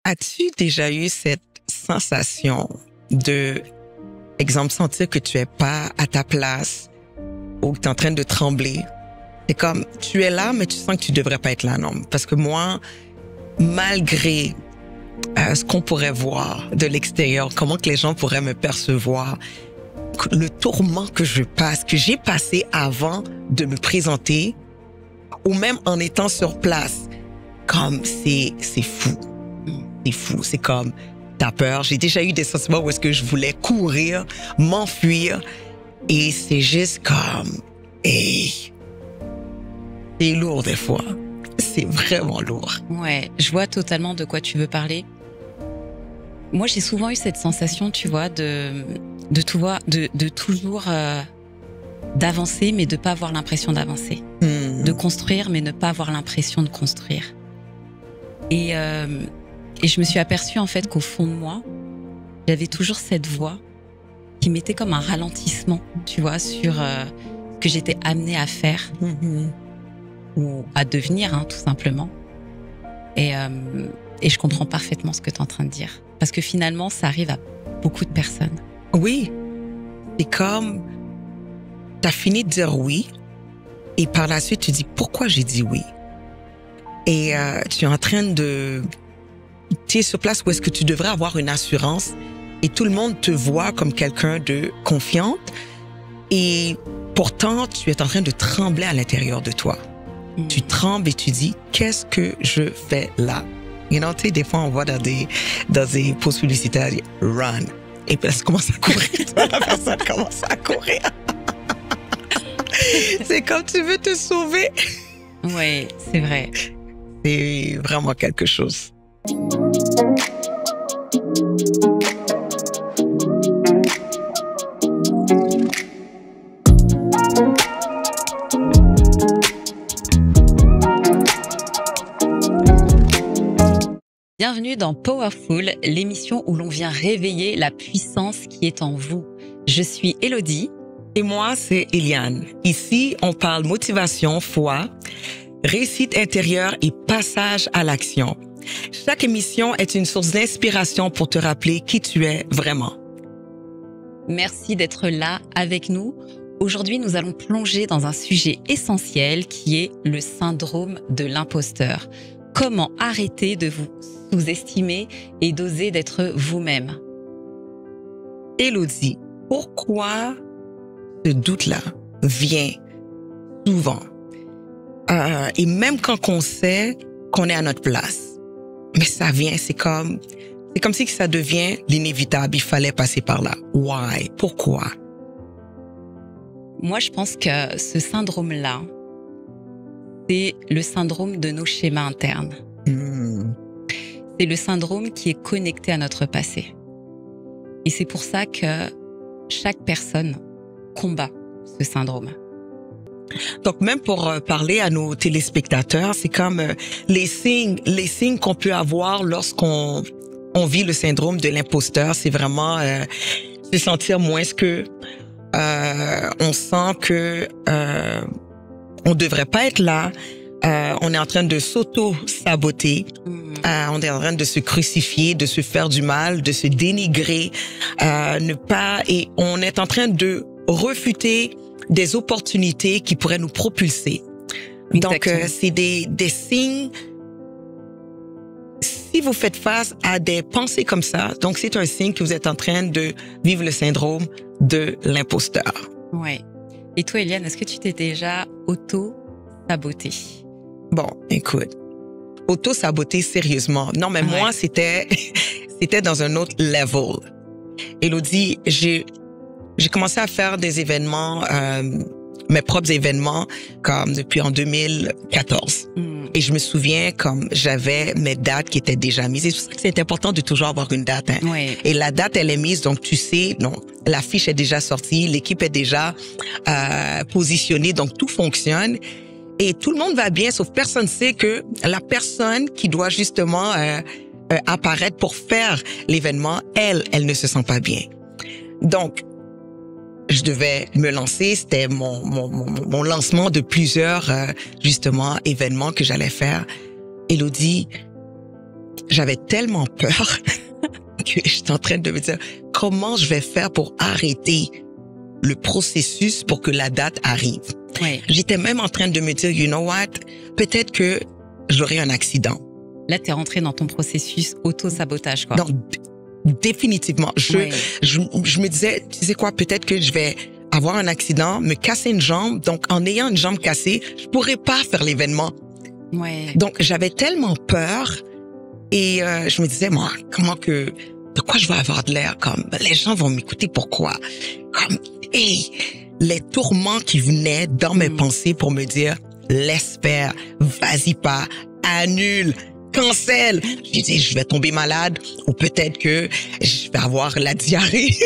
As-tu déjà eu cette sensation de, exemple, sentir que tu es pas à ta place ou que tu es en train de trembler? C'est comme, tu es là, mais tu sens que tu devrais pas être là, non? Parce que moi, malgré ce qu'on pourrait voir de l'extérieur, comment que les gens pourraient me percevoir, le tourment que je passe, que j'ai passé avant de me présenter, ou même en étant sur place, comme c'est fou. C'est fou. C'est comme, t'as peur. J'ai déjà eu des sentiments où est-ce que je voulais courir, m'enfuir, et c'est juste comme, hey, c'est lourd des fois. C'est vraiment lourd. Ouais, je vois totalement de quoi tu veux parler. Moi, j'ai souvent eu cette sensation, tu vois, de toujours d'avancer, mais de pas avoir l'impression d'avancer. De construire, mais ne pas avoir l'impression de construire. Et je me suis aperçue, en fait, qu'au fond de moi, j'avais toujours cette voix qui mettait comme un ralentissement, tu vois, sur ce que j'étais amenée à faire. Ou à devenir, hein, tout simplement. Et je comprends parfaitement ce que tu es en train de dire. Parce que finalement, ça arrive à beaucoup de personnes. Oui. C'est comme, t'as fini de dire oui, et par la suite, tu dis, pourquoi j'ai dit oui? Et tu es en train de... Tu es sur place où est-ce que tu devrais avoir une assurance, et tout le monde te voit comme quelqu'un de confiante, et pourtant, tu es en train de trembler à l'intérieur de toi. Tu trembles et tu dis, qu'est-ce que je fais là? You know, tu sais, des fois, on voit dans des posts publicitaires, run. Et puis, elle commence à courir. La personne commence à courir. C'est comme tu veux te sauver. Oui, c'est vrai. C'est vraiment quelque chose. Bienvenue dans Powerful, l'émission où l'on vient réveiller la puissance qui est en vous. Je suis Élodie. Et moi, c'est Eliane. Ici, on parle motivation, foi, réussite intérieure et passage à l'action. Chaque émission est une source d'inspiration pour te rappeler qui tu es vraiment. Merci d'être là avec nous. Aujourd'hui, nous allons plonger dans un sujet essentiel qui est le syndrome de l'imposteur. Comment arrêter de vous sous-estimer et d'oser d'être vous-même? Élodie, pourquoi ce doute-là vient souvent? Et même quand on sait qu'on est à notre place, mais ça vient, c'est comme si ça devient l'inévitable, il fallait passer par là. Why? Pourquoi? Moi, je pense que ce syndrome-là, c'est le syndrome de nos schémas internes. C'est le syndrome qui est connecté à notre passé. Et c'est pour ça que chaque personne combat ce syndrome. Donc, même pour parler à nos téléspectateurs, c'est comme les signes qu'on peut avoir lorsqu'on vit le syndrome de l'imposteur, c'est vraiment se sentir moins que on sent que on devrait pas être là. On est en train de s'auto-saboter. On est en train de se crucifier, de se faire du mal, de se dénigrer, et on est en train de refuter des opportunités qui pourraient nous propulser. Exactement. Donc, c'est des signes. Si vous faites face à des pensées comme ça, donc c'est un signe que vous êtes en train de vivre le syndrome de l'imposteur. Ouais. Et toi, Eliane, est-ce que tu t'es déjà auto-sabotée? Bon, écoute, auto-saboter sérieusement. Non, mais moi, c'était dans un autre level. Élodie, j'ai commencé à faire des événements, mes propres événements, comme depuis en 2014. Et je me souviens comme j'avais mes dates qui étaient déjà mises. Et c'est pour ça que c'est important de toujours avoir une date. Hein. Oui. Et la date, elle est mise, donc tu sais, non, l'affiche est déjà sortie, l'équipe est déjà positionnée, donc tout fonctionne. Et tout le monde va bien, sauf personne sait que la personne qui doit justement apparaître pour faire l'événement, elle ne se sent pas bien. Donc, je devais me lancer. C'était mon lancement de plusieurs, justement, événements que j'allais faire. Élodie, j'avais tellement peur que j'étais en train de me dire comment je vais faire pour arrêter le processus pour que la date arrive. Ouais. J'étais même en train de me dire, you know what, peut-être que j'aurai un accident. Là, t'es rentré dans ton processus auto-sabotage, quoi. Donc, définitivement. Ouais. Je me disais, tu sais quoi, peut-être que je vais avoir un accident, me casser une jambe. Donc, en ayant une jambe cassée, je pourrais pas faire l'événement. Ouais. Donc, j'avais tellement peur et je me disais, moi, de quoi je vais avoir de l'air? Comme, les gens vont m'écouter, pourquoi? Comme, hey, les tourments qui venaient dans mes pensées pour me dire, laisse faire, vas-y pas, annule, cancel. J'ai dit, je vais tomber malade ou peut-être que je vais avoir la diarrhée.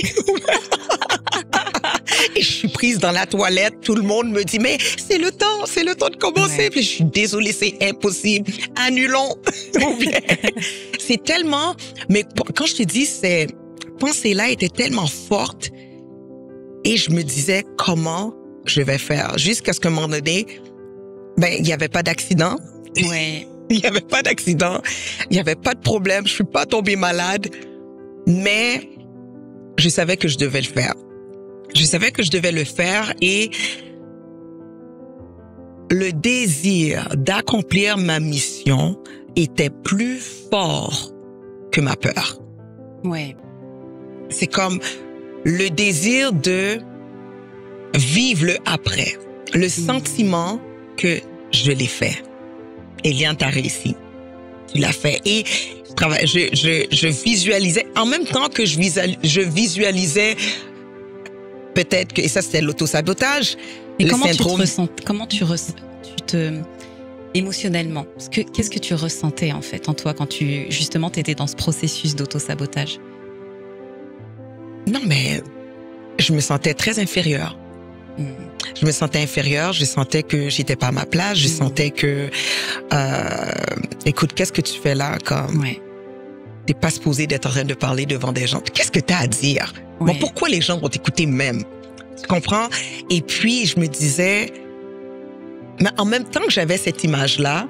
Et je suis prise dans la toilette, tout le monde me dit, mais c'est le temps de commencer. Ouais. Puis je suis désolée, c'est impossible, annulons. Ou bien, c'est tellement, mais quand je te dis, ces pensées-là étaient tellement fortes et je me disais, comment je vais faire? Jusqu'à ce qu'à un moment donné, il n'y avait pas d'accident. Ouais. Il n'y avait pas d'accident, il n'y avait pas de problème, je suis pas tombée malade, mais je savais que je devais le faire. Je savais que je devais le faire et le désir d'accomplir ma mission était plus fort que ma peur. Ouais. C'est comme le désir de vivre le après, le sentiment que je l'ai fait. Eliane, t'as réussi. Tu l'as fait. Et je visualisais, en même temps que je visualisais peut-être que, et ça c'était l'autosabotage, Et le comment syndrome. tu te émotionnellement, qu'est-ce que tu ressentais en fait en toi quand justement t'étais dans ce processus d'autosabotage? Non, mais je me sentais très inférieure. Je me sentais inférieure, je sentais que j'étais pas à ma place, je sentais que, écoute, qu'est-ce que tu fais là, comme, Ouais. t'es pas supposé d'être en train de parler devant des gens. Qu'est-ce que t'as à dire? Ouais. Bon, pourquoi les gens vont t'écouter même? Tu comprends? Et puis, je me disais, mais en même temps que j'avais cette image-là,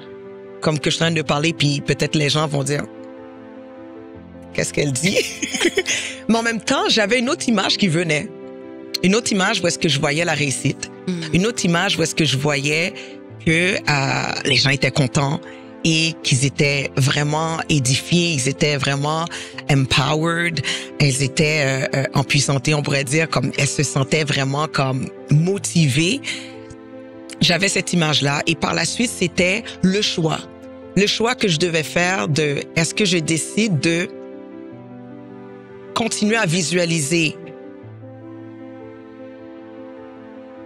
comme que je suis en train de parler, puis peut-être les gens vont dire, qu'est-ce qu'elle dit? Mais en même temps, j'avais une autre image qui venait. Une autre image où est-ce que je voyais la réussite. Une autre image où est-ce que je voyais que les gens étaient contents et qu'ils étaient vraiment édifiés, ils étaient vraiment empowered, elles étaient empuissantées, on pourrait dire, comme elles se sentaient vraiment comme motivées. J'avais cette image-là et par la suite, c'était le choix. Le choix que je devais faire de est-ce que je décide de continuer à visualiser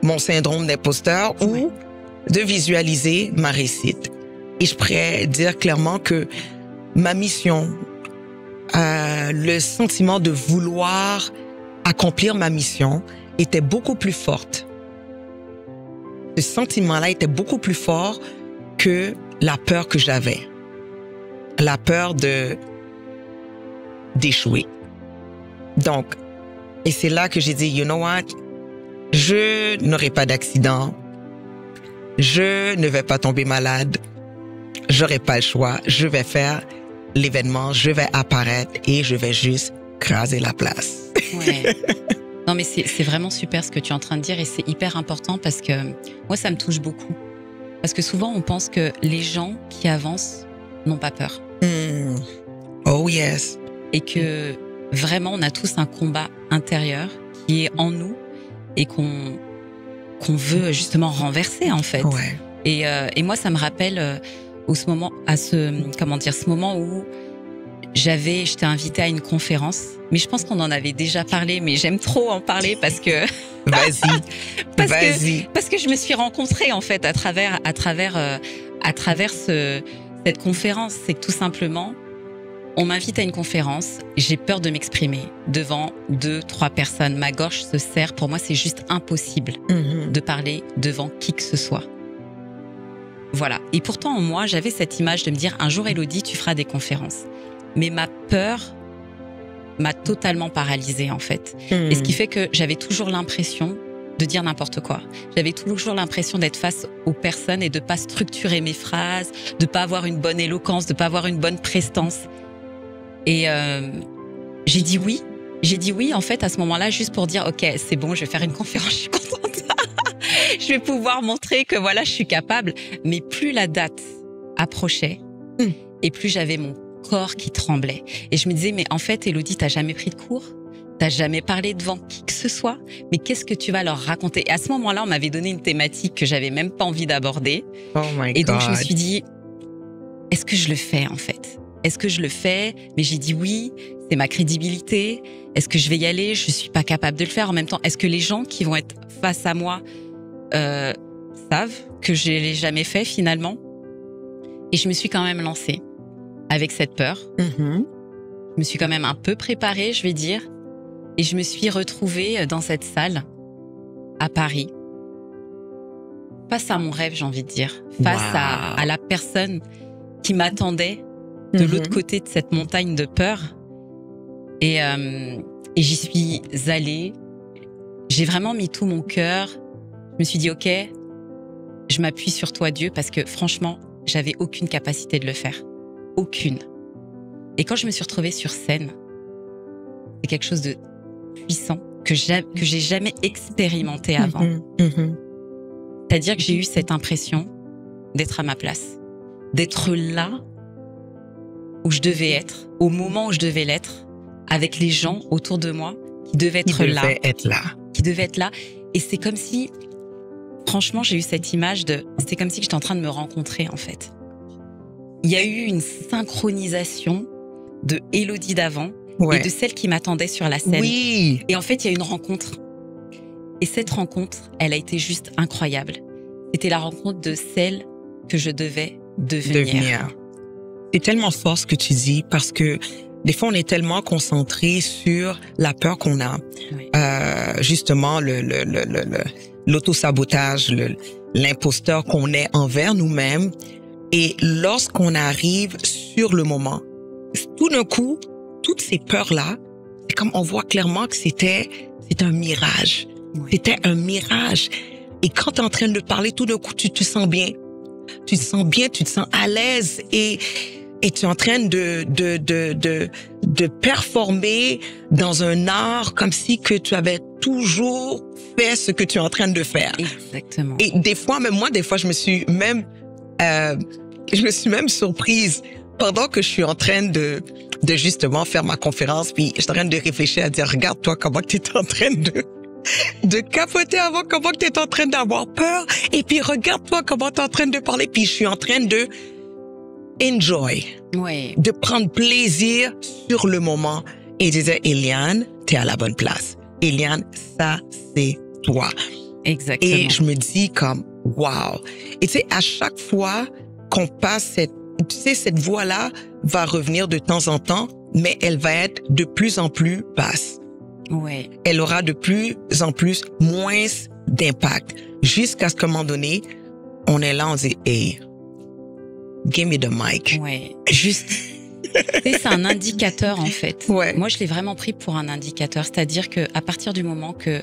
mon syndrome d'imposteur ou de visualiser ma réussite. Et je pourrais dire clairement que ma mission, le sentiment de vouloir accomplir ma mission était beaucoup plus forte. Ce sentiment-là était beaucoup plus fort que la peur que j'avais. La peur d'échouer. Donc, et c'est là que j'ai dit, you know what? Je n'aurai pas d'accident. Je ne vais pas tomber malade. J'aurai pas le choix. Je vais faire l'événement. Je vais apparaître et je vais juste craser la place. Ouais. Non, mais c'est vraiment super ce que tu es en train de dire et c'est hyper important parce que moi, ça me touche beaucoup. Parce que souvent, on pense que les gens qui avancent n'ont pas peur. Oh yes. Et que vraiment, on a tous un combat intérieur qui est en nous et qu'on veut justement renverser en fait. Ouais. Et moi, ça me rappelle ce moment où j'étais invitée à une conférence, mais je pense qu'on en avait déjà parlé, mais j'aime trop en parler parce que parce que je me suis rencontrée en fait à travers cette conférence. C'est que tout simplement, on m'invite à une conférence, j'ai peur de m'exprimer devant 2-3 personnes. Ma gorge se serre. Pour moi, c'est juste impossible de parler devant qui que ce soit. Voilà. Et pourtant, en moi, j'avais cette image de me dire, un jour, Élodie, tu feras des conférences. Mais ma peur m'a totalement paralysée, en fait. Et ce qui fait que j'avais toujours l'impression de dire n'importe quoi. J'avais toujours l'impression d'être face aux personnes et de pas structurer mes phrases, de pas avoir une bonne éloquence, de pas avoir une bonne prestance. Et j'ai dit oui. J'ai dit oui, en fait, à ce moment-là, juste pour dire, OK, c'est bon, je vais faire une conférence, je suis contente. Je vais pouvoir montrer que voilà, je suis capable. Mais plus la date approchait, et plus j'avais mon corps qui tremblait. Et je me disais, mais en fait, Élodie, t'as jamais pris de cours? T'as jamais parlé devant qui que ce soit? Mais qu'est-ce que tu vas leur raconter? Et à ce moment-là, on m'avait donné une thématique que j'avais même pas envie d'aborder. Oh my God. Et donc, je me suis dit, est-ce que je le fais, en fait? Est-ce que je le fais? Mais j'ai dit oui, c'est ma crédibilité. Est-ce que je vais y aller? Je suis pas capable de le faire. En même temps, est-ce que les gens qui vont être face à moi savent que je l'ai jamais fait finalement? Et je me suis quand même lancée avec cette peur. Je me suis quand même un peu préparée, je vais dire. Et je me suis retrouvée dans cette salle à Paris. Face à mon rêve, j'ai envie de dire. Face à la personne qui m'attendait de l'autre côté de cette montagne de peur. Et j'y suis allée. J'ai vraiment mis tout mon cœur. Je me suis dit, OK, je m'appuie sur toi, Dieu, parce que franchement, j'avais aucune capacité de le faire. Aucune. Et quand je me suis retrouvée sur scène, c'est quelque chose de puissant que j'ai jamais expérimenté avant. C'est-à-dire que j'ai eu cette impression d'être à ma place, d'être là où je devais être, au moment où je devais l'être, avec les gens autour de moi qui devaient être là. Qui devaient être là. Et c'est comme si, franchement, j'ai eu cette image c'était comme si j'étais en train de me rencontrer, en fait. Il y a eu une synchronisation de Élodie d'avant et de celle qui m'attendait sur la scène. Oui. Et en fait, il y a eu une rencontre. Et cette rencontre, elle a été juste incroyable. C'était la rencontre de celle que je devais devenir. C'est tellement fort ce que tu dis parce que des fois, on est tellement concentré sur la peur qu'on a. Oui. Justement, l'auto-sabotage, l'imposteur qu'on est envers nous-mêmes. Et lorsqu'on arrive sur le moment, tout d'un coup, toutes ces peurs-là, c'est comme on voit clairement que c'est un mirage. Oui. C'était un mirage. Et quand tu es en train de parler, tout d'un coup, tu te sens bien. Tu te sens bien, tu te sens à l'aise et tu es en train de performer dans un art comme si que tu avais toujours fait ce que tu es en train de faire. Exactement. Et des fois, même moi, je me suis même surprise pendant que je suis en train de justement faire ma conférence, puis je suis en train de réfléchir à dire, regarde-toi comment tu es en train de capoter avant, comment tu es en train d'avoir peur, et puis regarde-toi comment tu es en train de parler, puis je suis en train de enjoy, de prendre plaisir sur le moment. Et je disais, Eliane, t'es à la bonne place. Eliane, ça, c'est toi. Exactement. Et je me dis comme, wow. Et tu sais, à chaque fois qu'on passe cette voix-là va revenir de temps en temps, mais elle va être de plus en plus basse. Ouais. Elle aura de plus en plus moins d'impact. Jusqu'à ce qu'à un moment donné, on est là, on dit, hey, give me the mic. Ouais. Juste. C'est un indicateur, en fait. Ouais. Moi, je l'ai vraiment pris pour un indicateur. C'est-à-dire que à partir du moment que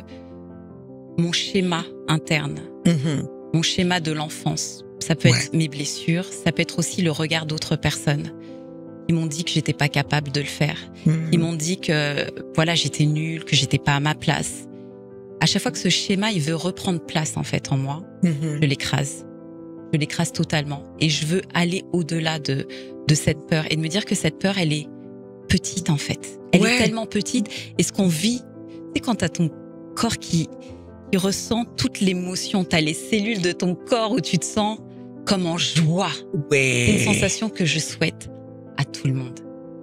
mon schéma interne, mon schéma de l'enfance, ça peut être mes blessures, ça peut être aussi le regard d'autres personnes. Ils m'ont dit que j'étais pas capable de le faire. Ils m'ont dit que, voilà, j'étais nulle, que j'étais pas à ma place. À chaque fois que ce schéma, il veut reprendre place, en fait, en moi, je l'écrase. Je l'écrase totalement. Et je veux aller au-delà de cette peur et de me dire que cette peur, elle est petite, en fait. Elle est tellement petite. Et ce qu'on vit, c'est quand t'as ton corps qui ressent toute l'émotion. T'as les cellules de ton corps où tu te sens comme en joie. C'est une sensation que je souhaite à tout le monde.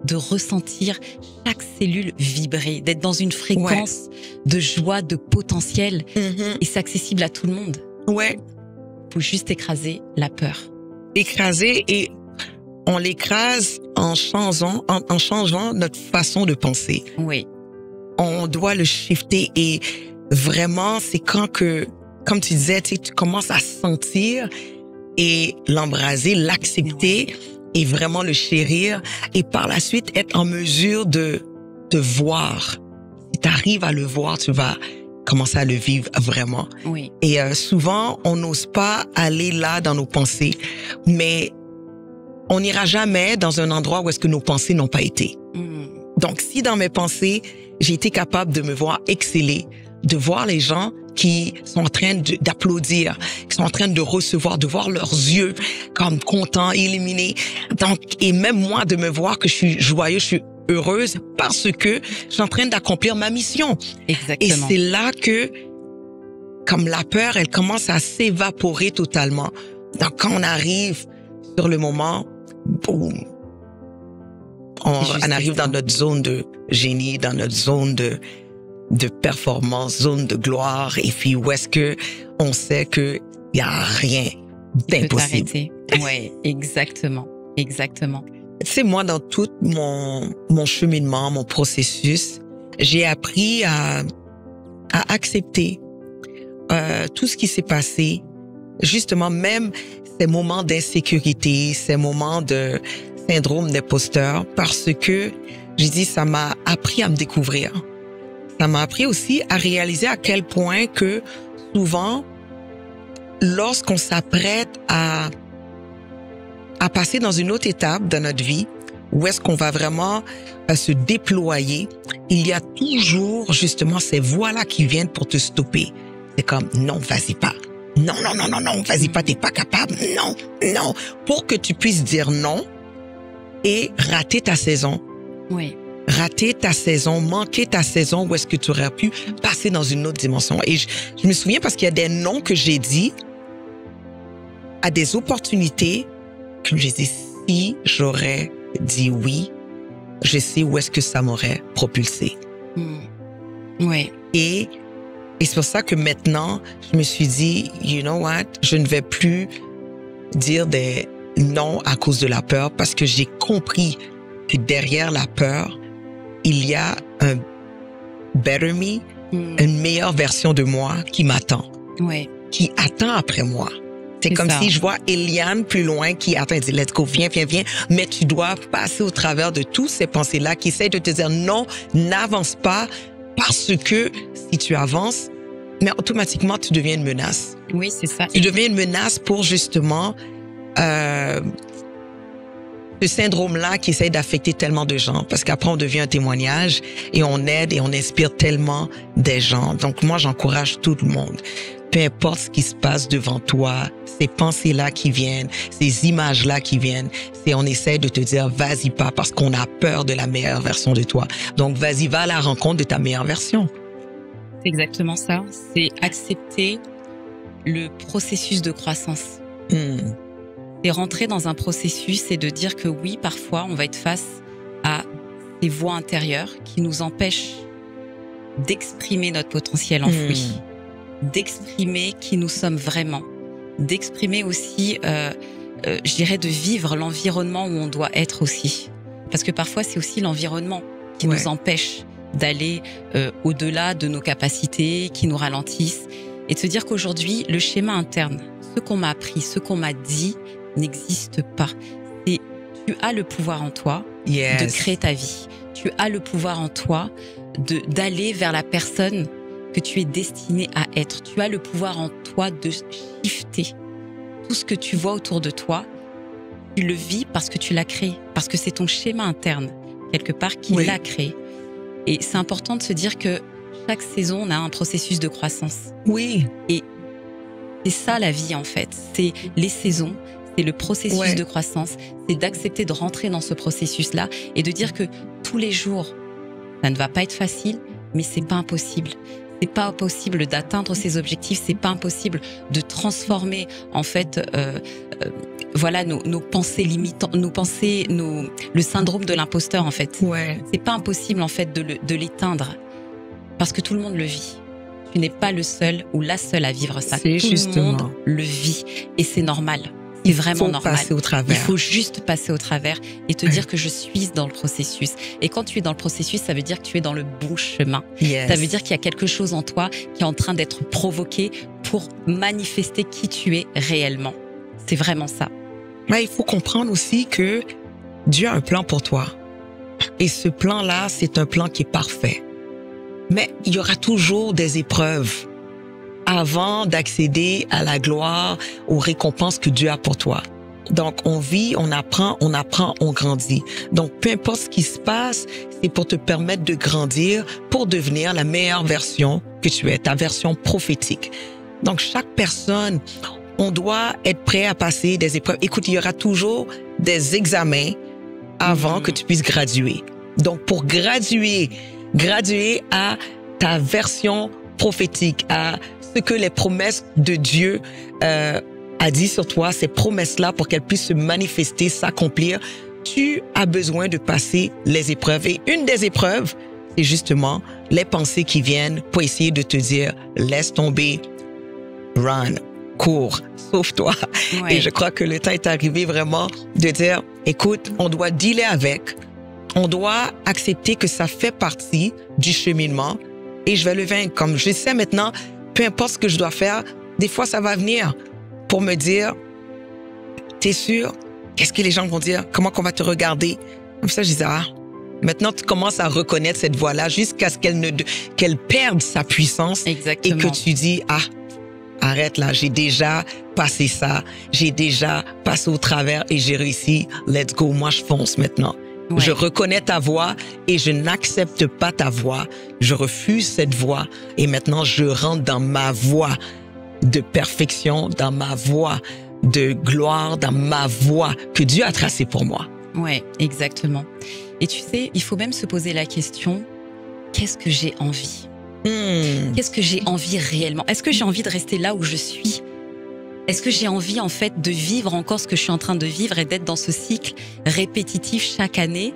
De ressentir chaque cellule vibrer, d'être dans une fréquence de joie, de potentiel. Et c'est accessible à tout le monde. Faut juste écraser la peur. Écraser, et on l'écrase en changeant notre façon de penser. Oui. On doit le shifter, et vraiment, c'est quand que, comme tu disais, tu commences à sentir et l'embraser, l'accepter et vraiment le chérir, et par la suite être en mesure de voir. Si tu arrives à le voir, tu vas commencer à le vivre vraiment. Oui. Et souvent, on n'ose pas aller là dans nos pensées, mais on n'ira jamais dans un endroit où est-ce que nos pensées n'ont pas été. Donc, si dans mes pensées, j'ai été capable de me voir exceller, de voir les gens qui sont en train d'applaudir, qui sont en train de recevoir, de voir leurs yeux comme contents, illuminés. Donc, et même moi, de me voir que je suis joyeuse, je suis heureuse parce que je suis en train d'accomplir ma mission. Exactement. Et c'est là que, comme la peur, elle commence à s'évaporer totalement. Donc, quand on arrive sur le moment, boum, on arrive dans notre zone de génie, dans notre zone de performance, zone de gloire, et puis où est-ce que on sait que y a rien d'impossible. Ouais, exactement, exactement. Tu sais, moi, dans tout mon cheminement, mon processus, j'ai appris à accepter tout ce qui s'est passé, justement, même ces moments d'insécurité, ces moments de syndrome d'imposteur, parce que, j'ai dit, ça m'a appris à me découvrir. Ça m'a appris aussi à réaliser à quel point que, souvent, lorsqu'on s'apprête à passer dans une autre étape de notre vie, où est-ce qu'on va vraiment se déployer, il y a toujours, justement, ces voix-là qui viennent pour te stopper. C'est comme, non, vas-y pas. Non, non, non, non, non, vas-y pas, t'es pas capable. Non, non. Pour que tu puisses dire non et rater ta saison. Oui. Rater ta saison, manquer ta saison où est-ce que tu aurais pu passer dans une autre dimension. Et je me souviens parce qu'il y a des noms que j'ai dit à des opportunités que j'ai dit, si j'aurais dit oui, je sais où est-ce que ça m'aurait propulsé. Oui. Et c'est pour ça que maintenant, je me suis dit, you know what, je ne vais plus dire des non à cause de la peur parce que j'ai compris que derrière la peur, il y a un better me, une meilleure version de moi qui m'attend, qui attend après moi. C'est comme si je vois Eliane plus loin qui attend et dit, let's go, viens, viens, viens. Mais tu dois passer au travers de toutes ces pensées-là qui essayent de te dire non, n'avance pas parce que si tu avances, mais automatiquement, tu deviens une menace. Oui, c'est ça. Tu deviens une menace pour justement ce syndrome-là qui essaie d'affecter tellement de gens. Parce qu'après, on devient un témoignage et on aide et on inspire tellement des gens. Donc, moi, j'encourage tout le monde. Peu importe ce qui se passe devant toi, ces pensées-là qui viennent, ces images-là qui viennent, c'est on essaie de te dire, vas-y pas parce qu'on a peur de la meilleure version de toi. Donc, vas-y, va à la rencontre de ta meilleure version. C'est exactement ça. C'est accepter le processus de croissance. C'est rentrer dans un processus et de dire que oui, parfois, on va être face à des voix intérieures qui nous empêchent d'exprimer notre potentiel enfoui, d'exprimer qui nous sommes vraiment, d'exprimer aussi, je dirais, de vivre l'environnement où on doit être aussi. Parce que parfois, c'est aussi l'environnement qui nous empêche d'aller au-delà de nos capacités, qui nous ralentissent. Et de se dire qu'aujourd'hui, le schéma interne, ce qu'on m'a appris, ce qu'on m'a dit, n'existe pas. Et tu as le pouvoir en toi de créer ta vie. Tu as le pouvoir en toi d'aller vers la personne que tu es destiné à être. Tu as le pouvoir en toi de shifter. Tout ce que tu vois autour de toi, tu le vis parce que tu l'as créé. Parce que c'est ton schéma interne, quelque part, qui l'a créé. Et c'est important de se dire que chaque saison, on a un processus de croissance. Oui. Et c'est ça la vie, en fait. C'est les saisons, c'est le processus de croissance. C'est d'accepter de rentrer dans ce processus-là et de dire que tous les jours, ça ne va pas être facile, mais c'est pas impossible. C'est pas impossible d'atteindre ses objectifs, c'est pas impossible de transformer, en fait, voilà, nos pensées limitantes, le syndrome de l'imposteur, en fait. C'est pas impossible, en fait, de l'éteindre. Parce que tout le monde le vit. Tu n'es pas le seul ou la seule à vivre ça. Tout le monde le vit. Et c'est normal. C'est vraiment normal. Passer au travers. Il faut juste passer au travers et te dire que je suis dans le processus. Et quand tu es dans le processus, ça veut dire que tu es dans le bon chemin. Ça veut dire qu'il y a quelque chose en toi qui est en train d'être provoqué pour manifester qui tu es réellement. C'est vraiment ça. Mais il faut comprendre aussi que Dieu a un plan pour toi. Et ce plan-là, c'est un plan qui est parfait. Mais il y aura toujours des épreuves avant d'accéder à la gloire, aux récompenses que Dieu a pour toi. Donc, on vit, on apprend, on grandit. Donc, peu importe ce qui se passe, c'est pour te permettre de grandir, pour devenir la meilleure version que tu es, ta version prophétique. Donc, chaque personne, on doit être prêt à passer des épreuves. Écoute, il y aura toujours des examens avant que tu puisses graduer. Donc, pour graduer à ta version prophétique, à ce que les promesses de Dieu a dit sur toi, ces promesses-là, pour qu'elles puissent se manifester, s'accomplir, tu as besoin de passer les épreuves. Et une des épreuves, c'est justement les pensées qui viennent pour essayer de te dire, laisse tomber, run, cours, sauve-toi. Ouais. Et je crois que le temps est arrivé vraiment de dire, écoute, on doit dealer avec, on doit accepter que ça fait partie du cheminement et je vais le vaincre. Comme je sais maintenant, peu importe ce que je dois faire, des fois ça va venir pour me dire, t'es sûr? Qu'est-ce que les gens vont dire? Comment qu'on va te regarder? Comme ça, je disais, maintenant tu commences à reconnaître cette voix-là jusqu'à ce qu'elle perde sa puissance. Exactement. Et que tu dis, arrête là, j'ai déjà passé ça, j'ai déjà passé au travers et j'ai réussi, let's go, moi je fonce maintenant. Ouais. Je reconnais ta voix et je n'accepte pas ta voix, je refuse cette voix et maintenant je rentre dans ma voie de perfection, dans ma voie de gloire, dans ma voie que Dieu a tracée pour moi. Ouais, exactement. Et tu sais, il faut même se poser la question, qu'est-ce que j'ai envie? Qu'est-ce que j'ai envie réellement? Est-ce que j'ai envie de rester là où je suis? Est-ce que j'ai envie, en fait, de vivre encore ce que je suis en train de vivre et d'être dans ce cycle répétitif chaque année?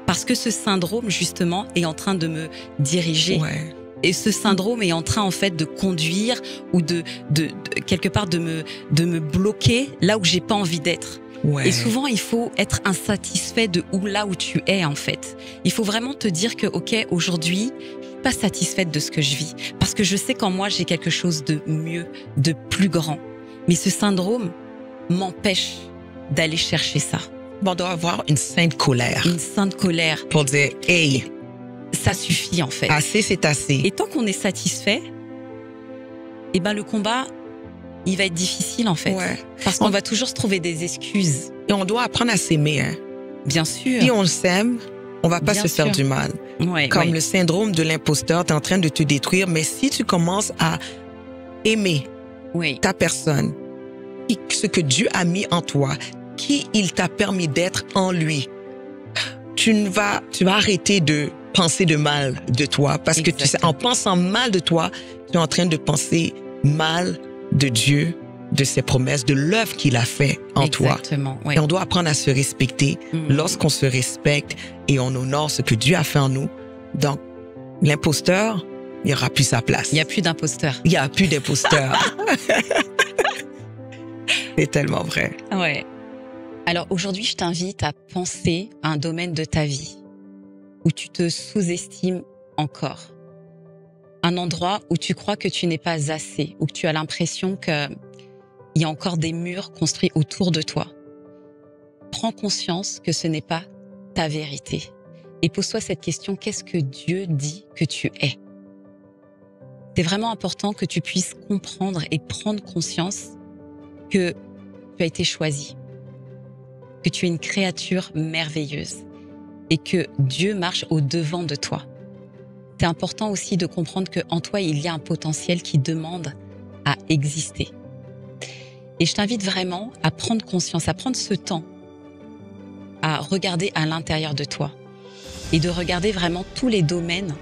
Parce que ce syndrome, justement, est en train de me diriger. Ouais. Et ce syndrome est en train, en fait, de conduire ou de quelque part de me bloquer là où j'ai pas envie d'être. Ouais. Et souvent, il faut être insatisfait de là où tu es, en fait. Il faut vraiment te dire que, OK, aujourd'hui, je suis pas satisfaite de ce que je vis. Parce que je sais qu'en moi, j'ai quelque chose de mieux, de plus grand. Mais ce syndrome m'empêche d'aller chercher ça. On doit avoir une sainte colère. Une sainte colère. Pour dire, hey, ça suffit, en fait. Assez, c'est assez. Et tant qu'on est satisfait, eh ben, le combat, il va être difficile, en fait. Ouais. Parce qu'on va toujours se trouver des excuses. Et on doit apprendre à s'aimer, hein. Bien sûr. Si on s'aime, on va pas se faire du mal. Ouais, Comme le syndrome de l'imposteur, t'es en train de te détruire. Mais si tu commences à aimer ta personne, ce que Dieu a mis en toi, qui il t'a permis d'être en lui, tu vas arrêter de penser de mal de toi. Parce que tu sais, en pensant mal de toi, tu es en train de penser mal de Dieu, de ses promesses, de l'œuvre qu'il a fait en toi. Ouais. Et on doit apprendre à se respecter. Lorsqu'on se respecte et on honore ce que Dieu a fait en nous, donc l'imposteur, il n'y aura plus sa place. Il n'y a plus d'imposteur. Il n'y a plus d'imposteur. C'est tellement vrai. Ouais. Alors aujourd'hui, je t'invite à penser à un domaine de ta vie où tu te sous-estimes encore. Un endroit où tu crois que tu n'es pas assez, où tu as l'impression qu'il y a encore des murs construits autour de toi. Prends conscience que ce n'est pas ta vérité. Et pose-toi cette question, qu'est-ce que Dieu dit que tu es? C'est vraiment important que tu puisses comprendre et prendre conscience que tu as été choisi, que tu es une créature merveilleuse et que Dieu marche au-devant de toi. C'est important aussi de comprendre qu'en toi, il y a un potentiel qui demande à exister. Et je t'invite vraiment à prendre conscience, à prendre ce temps, à regarder à l'intérieur de toi et de regarder vraiment tous les domaines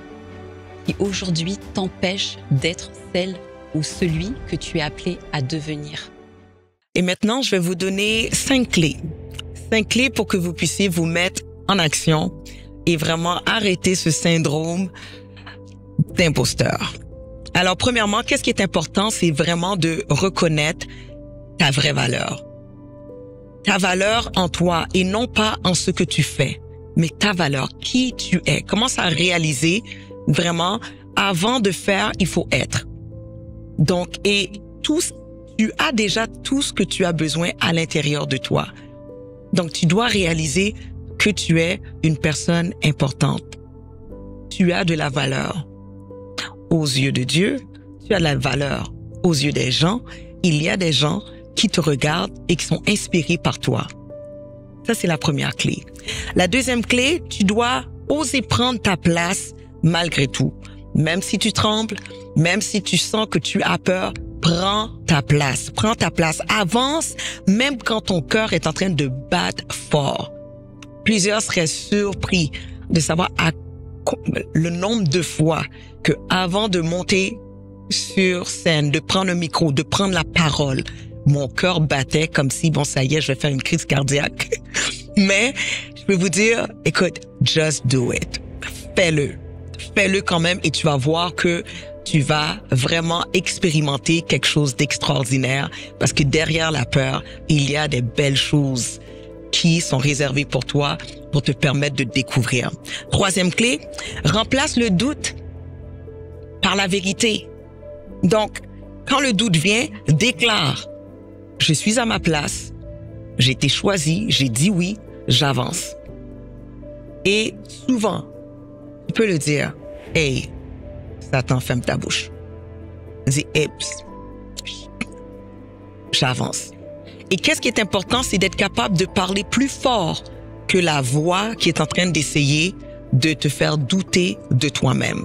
qui aujourd'hui t'empêchent d'être celle ou celui que tu es appelé à devenir. Et maintenant, je vais vous donner 5 clés. 5 clés pour que vous puissiez vous mettre en action et vraiment arrêter ce syndrome d'imposteur. Alors, premièrement, qu'est-ce qui est important? C'est vraiment de reconnaître ta vraie valeur. Ta valeur en toi et non pas en ce que tu fais, mais ta valeur, qui tu es. Commence à réaliser vraiment, avant de faire, il faut être. Donc, tu as déjà tout ce que tu as besoin à l'intérieur de toi. Donc, tu dois réaliser que tu es une personne importante. Tu as de la valeur. aux yeux de Dieu, tu as de la valeur aux yeux des gens. Il y a des gens qui te regardent et qui sont inspirés par toi. Ça, c'est la première clé. La deuxième clé, tu dois oser prendre ta place malgré tout. Même si tu trembles, même si tu sens que tu as peur, prends ta place. Prends ta place. Avance, même quand ton cœur est en train de battre fort. Plusieurs seraient surpris de savoir le nombre de fois que avant de monter sur scène, de prendre un micro, de prendre la parole, mon cœur battait comme si, bon, ça y est, je vais faire une crise cardiaque. Mais je peux vous dire, écoute, just do it. Fais-le. Fais-le quand même et tu vas voir que tu vas vraiment expérimenter quelque chose d'extraordinaire parce que derrière la peur, il y a des belles choses qui sont réservées pour toi pour te permettre de découvrir. Troisième clé, remplace le doute par la vérité. Donc, quand le doute vient, déclare, je suis à ma place, j'ai été choisi, j'ai dit oui, j'avance. Et souvent, tu peux le dire, hey, Satan, ferme ta bouche. Dis, hey, j'avance. Et qu'est-ce qui est important, c'est d'être capable de parler plus fort que la voix qui est en train d'essayer de te faire douter de toi-même.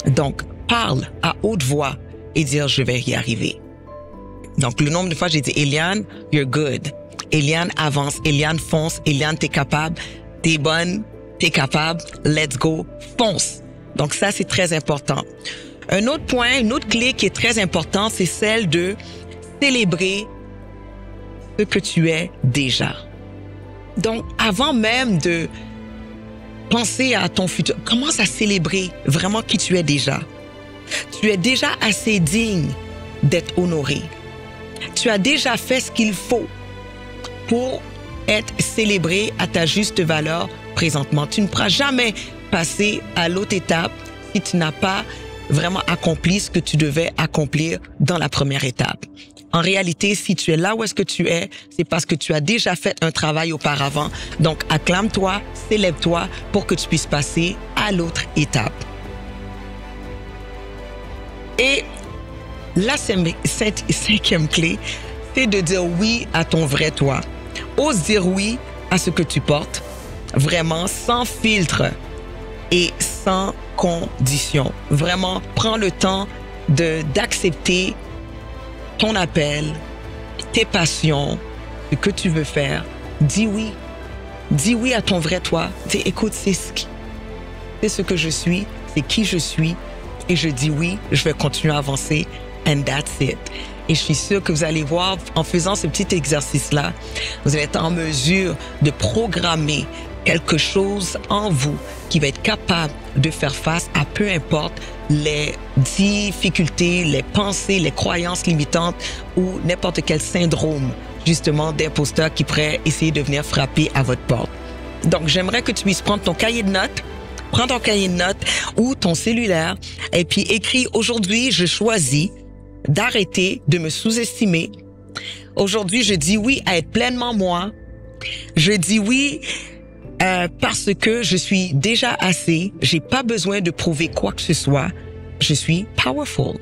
Donc, parle à haute voix et dire, je vais y arriver. Donc, le nombre de fois j'ai dit, Eliane, you're good. Eliane, avance. Eliane, fonce. Eliane, t'es capable. T'es bonne. T'es capable. Let's go. Fonce. Donc, ça, c'est très important. Un autre point, une autre clé qui est très importante, c'est celle de célébrer ce que tu es déjà. Donc, avant même de penser à ton futur, commence à célébrer vraiment qui tu es déjà. Tu es déjà assez digne d'être honoré. Tu as déjà fait ce qu'il faut pour être célébré à ta juste valeur présentement. Tu ne pourras jamais passer à l'autre étape si tu n'as pas vraiment accompli ce que tu devais accomplir dans la première étape. En réalité, si tu es là où est-ce que tu es, c'est parce que tu as déjà fait un travail auparavant. Donc, acclame-toi, célèbre-toi pour que tu puisses passer à l'autre étape. Et la cinquième clé, c'est de dire oui à ton vrai toi. Ose dire oui à ce que tu portes, vraiment sans filtre et sans condition. Vraiment, prends le temps d'accepter ton appel, tes passions, ce que tu veux faire. Dis oui. Dis oui à ton vrai toi. Dis, écoute, c'est ce que je suis, c'est qui je suis. Et je dis oui, je vais continuer à avancer. And that's it. Et je suis sûre que vous allez voir, en faisant ce petit exercice-là, vous allez être en mesure de programmer quelque chose en vous qui va être capable de faire face à peu importe les difficultés, les pensées, les croyances limitantes ou n'importe quel syndrome, justement, d'imposteur qui pourrait essayer de venir frapper à votre porte. Donc, j'aimerais que tu puisses prendre ton cahier de notes, prends ton cahier de notes ou ton cellulaire et puis écris « Aujourd'hui, je choisis d'arrêter de me sous-estimer. Aujourd'hui, je dis oui à être pleinement moi. Je dis oui parce que je suis déjà assez. J'ai pas besoin de prouver quoi que ce soit. Je suis powerful. »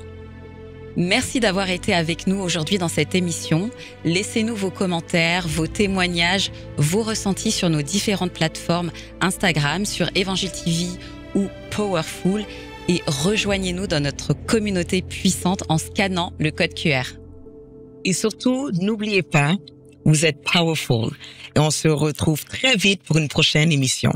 Merci d'avoir été avec nous aujourd'hui dans cette émission. Laissez-nous vos commentaires, vos témoignages, vos ressentis sur nos différentes plateformes Instagram, sur Évangile TV ou Powerful. Et rejoignez-nous dans notre communauté puissante en scannant le code QR. Et surtout, n'oubliez pas, vous êtes powerful. Et on se retrouve très vite pour une prochaine émission.